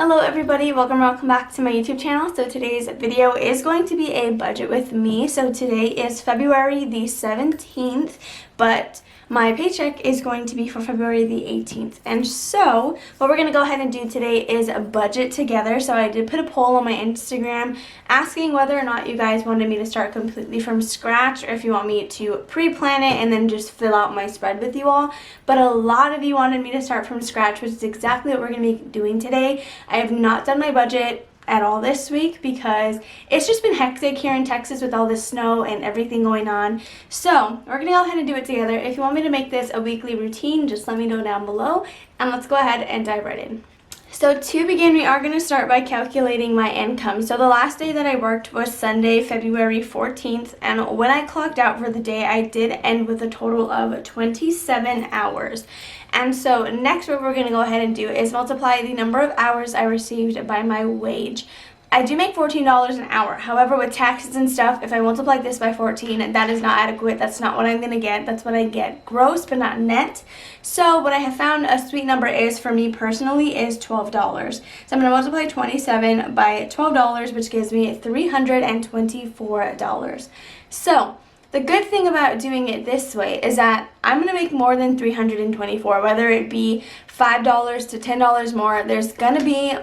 Hello everybody, welcome back to my YouTube channel. So today's video is going to be a budget with me. So today is February the 17th, but my paycheck is going to be for February the 18th. And so what we're going to go ahead and do today is a budget together. So I did put a poll on my Instagram asking whether or not you guys wanted me to start completely from scratch or if you want me to pre-plan it and then just fill out my spread with you all. But a lot of you wanted me to start from scratch, which is exactly what we're going to be doing today. I have not done my budget at all this week because it's just been hectic here in Texas with all the snow and everything going on. So we're gonna go ahead and do it together. If you want me to make this a weekly routine, just let me know down below and let's go ahead and dive right in. So to begin, we are going to start by calculating my income. So the last day that I worked was Sunday, February 14th, and when I clocked out for the day, I did end with a total of 27 hours. And so next what we're going to go ahead and do is multiply the number of hours I received by my wage. I do make $14 an hour. However, with taxes and stuff, if I multiply this by 14, that is not adequate. That's not what I'm going to get. That's what I get gross, but not net. So what I have found a sweet number is, for me personally, is $12. So I'm going to multiply 27 by $12, which gives me $324. So the good thing about doing it this way is that I'm going to make more than $324, whether it be $5 to $10 more. There's going to be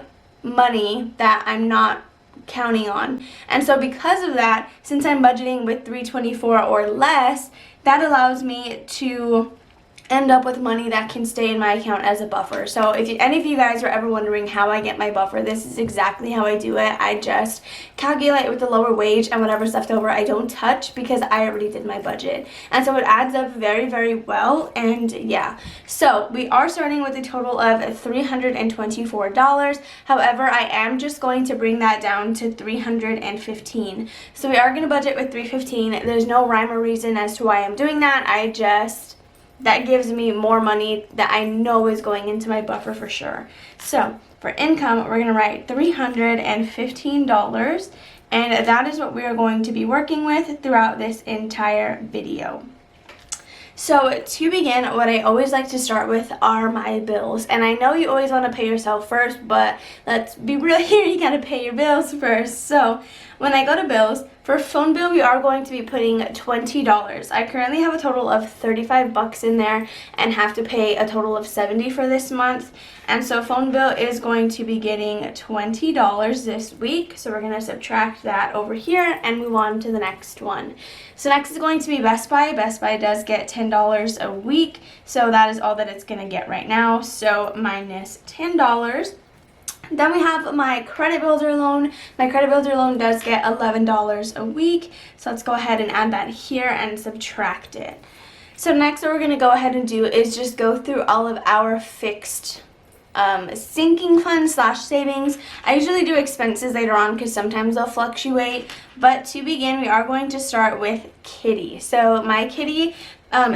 money that I'm not counting on. And so because of that, since I'm budgeting with $324 or less, that allows me to end up with money that can stay in my account as a buffer. So if any of you guys are ever wondering how I get my buffer, this is exactly how I do it. I just calculate with the lower wage, and whatever's left over I don't touch because I already did my budget. And so it adds up very, very well. And yeah, so we are starting with a total of $324. However, I am just going to bring that down to $315. So we are going to budget with $315. There's no rhyme or reason as to why I'm doing that. That gives me more money that I know is going into my buffer for sure. So for income, we're going to write $315, and that is what we are going to be working with throughout this entire video. So to begin, what I always like to start with are my bills. And I know you always want to pay yourself first, but let's be real here, you gotta pay your bills first. So when I go to bills, for phone bill, we are going to be putting $20. I currently have a total of $35 in there and have to pay a total of $70 for this month. And so phone bill is going to be getting $20 this week. So we're going to subtract that over here and move on to the next one. So next is going to be Best Buy. Best Buy does get $10 a week. So that is all that it's going to get right now. So minus $10. Then we have my credit builder loan. My credit builder loan does get $11 a week. So let's go ahead and add that here and subtract it. So next what we're going to go ahead and do is just go through all of our fixed sinking funds / savings. I usually do expenses later on because sometimes they'll fluctuate. But to begin, we are going to start with Kitty. So my Kitty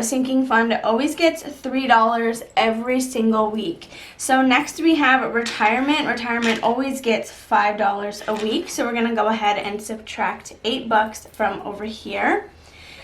sinking fund always gets $3 every single week. So next we have retirement. Retirement always gets $5 a week. So we're going to go ahead and subtract $8 from over here.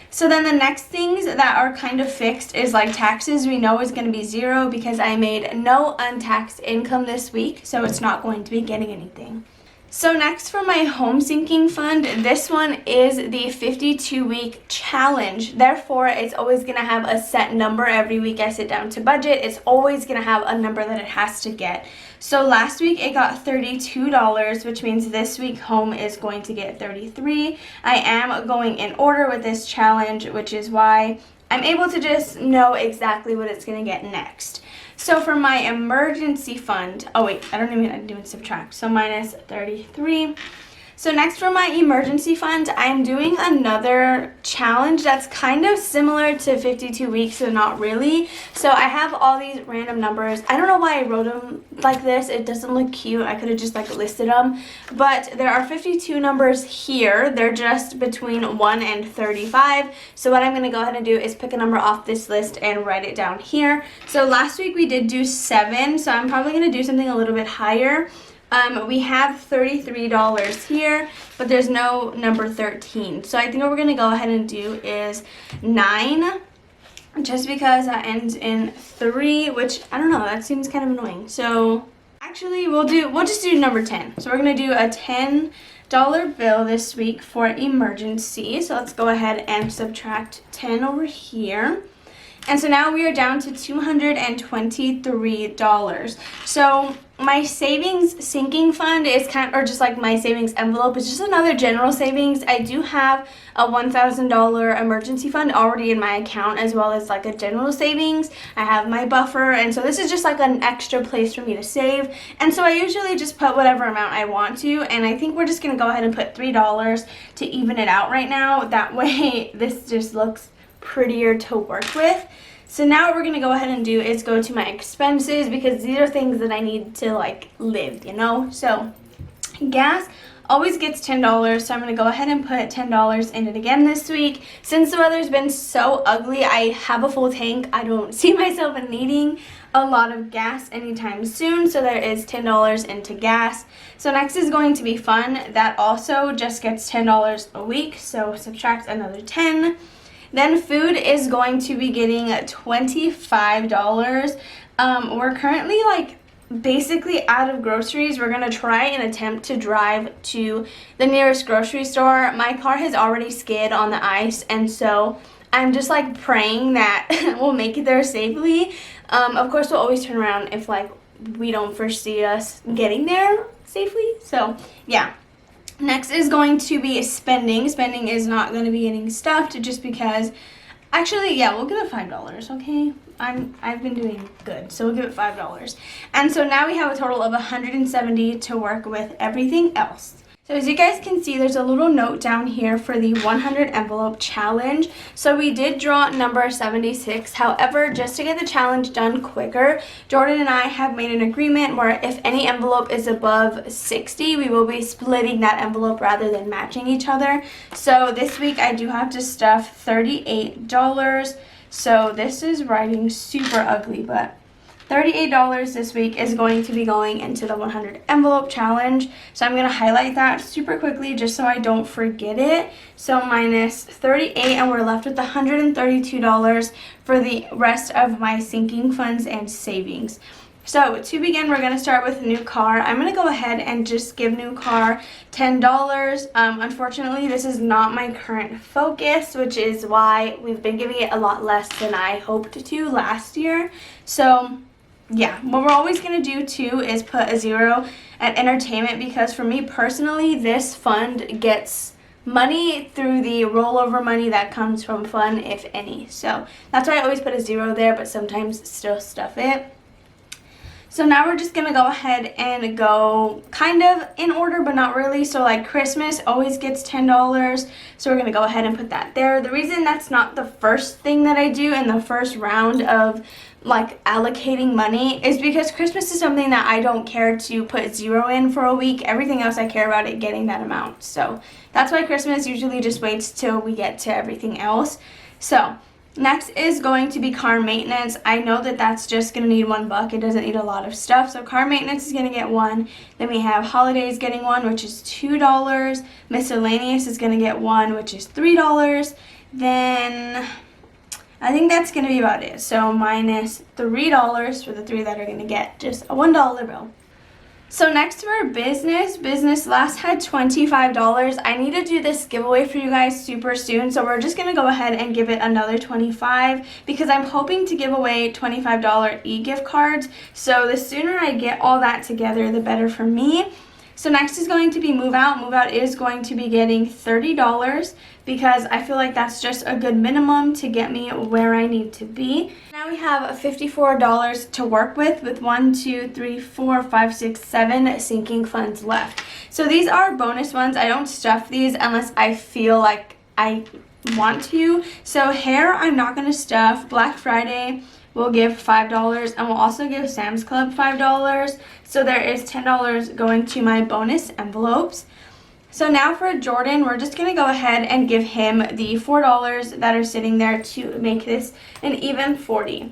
So then the next things that are kind of fixed is like taxes. We know is going to be 0 because I made no untaxed income this week, so it's not going to be getting anything. So next for my home sinking fund, this one is the 52-week challenge. Therefore, it's always going to have a set number every week I sit down to budget. It's always going to have a number that it has to get. So last week it got $32, which means this week home is going to get $33. I am going in order with this challenge, which is why I'm able to just know exactly what it's going to get next. So for my emergency fund, oh wait, I didn't even subtract, so minus 33. So next for my emergency fund, I'm doing another challenge that's kind of similar to 52 weeks, so not really. So I have all these random numbers. I don't know why I wrote them like this. It doesn't look cute. I could have just like listed them. But there are 52 numbers here. They're just between 1 and 35. So what I'm going to go ahead and do is pick a number off this list and write it down here. So last week we did do 7, so I'm probably going to do something a little bit higher. We have $33 here, but there's no number 13. So I think what we're going to go ahead and do is 9, just because that ends in 3, which, I don't know, that seems kind of annoying. So Actually, we'll just do number 10. So we're gonna do a $10 bill this week for emergency. So let's go ahead and subtract 10 over here. And so now we are down to $223. So my savings sinking fund is or just like my savings envelope is just another general savings. I do have a $1,000 emergency fund already in my account, as well as like a general savings. I have my buffer, and so this is just like an extra place for me to save. And so I usually just put whatever amount I want to, and I think we're just gonna go ahead and put $3 to even it out right now. That way this just looks prettier to work with. So now what we're gonna go ahead and do is go to my expenses, because these are things that I need to like live, you know? So gas always gets $10, so I'm gonna go ahead and put $10 in it again this week. Since the weather's been so ugly, I have a full tank. I don't see myself needing a lot of gas anytime soon, so there is $10 into gas. So next is going to be fun. That also just gets $10 a week, so subtract another 10. Then food is going to be getting $25. We're currently like basically out of groceries. We're gonna try and attempt to drive to the nearest grocery store. My car has already skid on the ice, and so I'm just like praying that we'll make it there safely. Of course, we'll always turn around if like we don't foresee us getting there safely. So yeah. Next is going to be spending. Spending is not going to be getting stuffed, just because, actually, yeah, we'll give it $5, okay? I've been doing good, so we'll give it $5. And so now we have a total of $170 to work with everything else. So as you guys can see, there's a little note down here for the 100 envelope challenge. So we did draw number 76. However, just to get the challenge done quicker, Jordan and I have made an agreement where if any envelope is above 60, we will be splitting that envelope rather than matching each other. So this week I do have to stuff $38. So this is writing super ugly, but $38 this week is going to be going into the 100 envelope challenge. So I'm going to highlight that super quickly just so I don't forget it. So minus 38, and we're left with $132 for the rest of my sinking funds and savings. So to begin, we're going to start with new car. I'm going to go ahead and just give new car $10. Unfortunately, this is not my current focus, which is why we've been giving it a lot less than I hoped to last year. So yeah, what we're always going to do too is put a 0 at entertainment, because for me personally, this fund gets money through the rollover money that comes from fun, if any. So that's why I always put a 0 there, but sometimes still stuff it. So now we're just going to go ahead and go kind of in order, but not really. So like Christmas always gets $10. So we're going to go ahead and put that there. The reason that's not the first thing that I do in the first round of like allocating money is because Christmas is something that I don't care to put 0 in for a week. Everything else I care about it getting that amount. So that's why Christmas usually just waits till we get to everything else. So next is going to be car maintenance. I know that that's just going to need $1. It doesn't need a lot of stuff. So car maintenance is going to get 1. Then we have holidays getting 1, which is $2. Miscellaneous is going to get 1, which is $3. Then I think that's going to be about it. So minus $3 for the 3 that are going to get just a $1 bill. So next for business last had $25. I need to do this giveaway for you guys super soon, so we're just going to go ahead and give it another $25, because I'm hoping to give away $25 e-gift cards. So the sooner I get all that together, the better for me. So next is going to be move out. Move out is going to be getting $30, because I feel like that's just a good minimum to get me where I need to be. Now we have $54 to work with 1, 2, 3, 4, 5, 6, 7 sinking funds left. So these are bonus ones. I don't stuff these unless I feel like I want to. So hair, I'm not going to stuff. Black Friday, we'll give $5, and we'll also give Sam's Club $5. So there is $10 going to my bonus envelopes. So now for Jordan, we're just going to go ahead and give him the $4 that are sitting there to make this an even 40.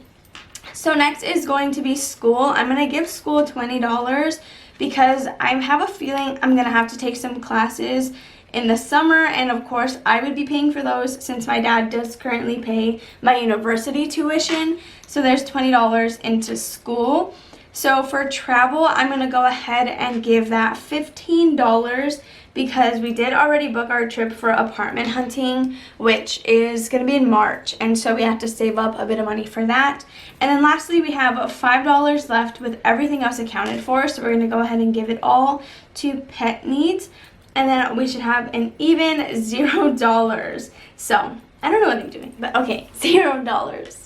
So next is going to be school. I'm going to give school $20 because I have a feeling I'm going to have to take some classes in the summer, and of course I would be paying for those since my dad does currently pay my university tuition. So there's $20 into school. So for travel, I'm going to go ahead and give that $15 because we did already book our trip for apartment hunting, which is going to be in March, and so we have to save up a bit of money for that. And then lastly, we have $5 left with everything else accounted for, so we're going to go ahead and give it all to pet needs, and then we should have an even $0. So I don't know what I'm doing, but okay, $0.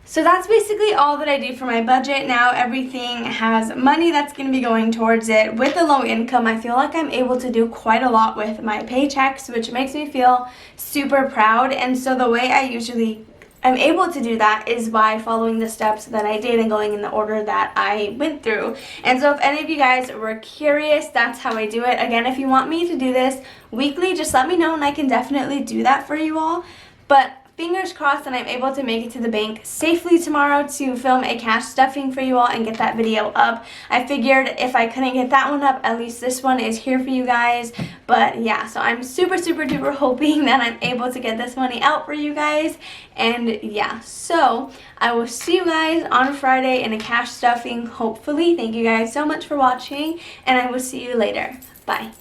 So that's basically all that I do for my budget. Now everything has money that's going to be going towards it. With the low income, I feel like I'm able to do quite a lot with my paychecks, which makes me feel super proud. And so the way I'm able to do that is by following the steps that I did and going in the order that I went through. And so if any of you guys were curious, that's how I do it. Again, if you want me to do this weekly, just let me know and I can definitely do that for you all. But fingers crossed that I'm able to make it to the bank safely tomorrow to film a cash stuffing for you all and get that video up. I figured if I couldn't get that one up, at least this one is here for you guys. But yeah, so I'm super duper hoping that I'm able to get this money out for you guys. And yeah, so I will see you guys on Friday in a cash stuffing, hopefully. Thank you guys so much for watching, and I will see you later. Bye.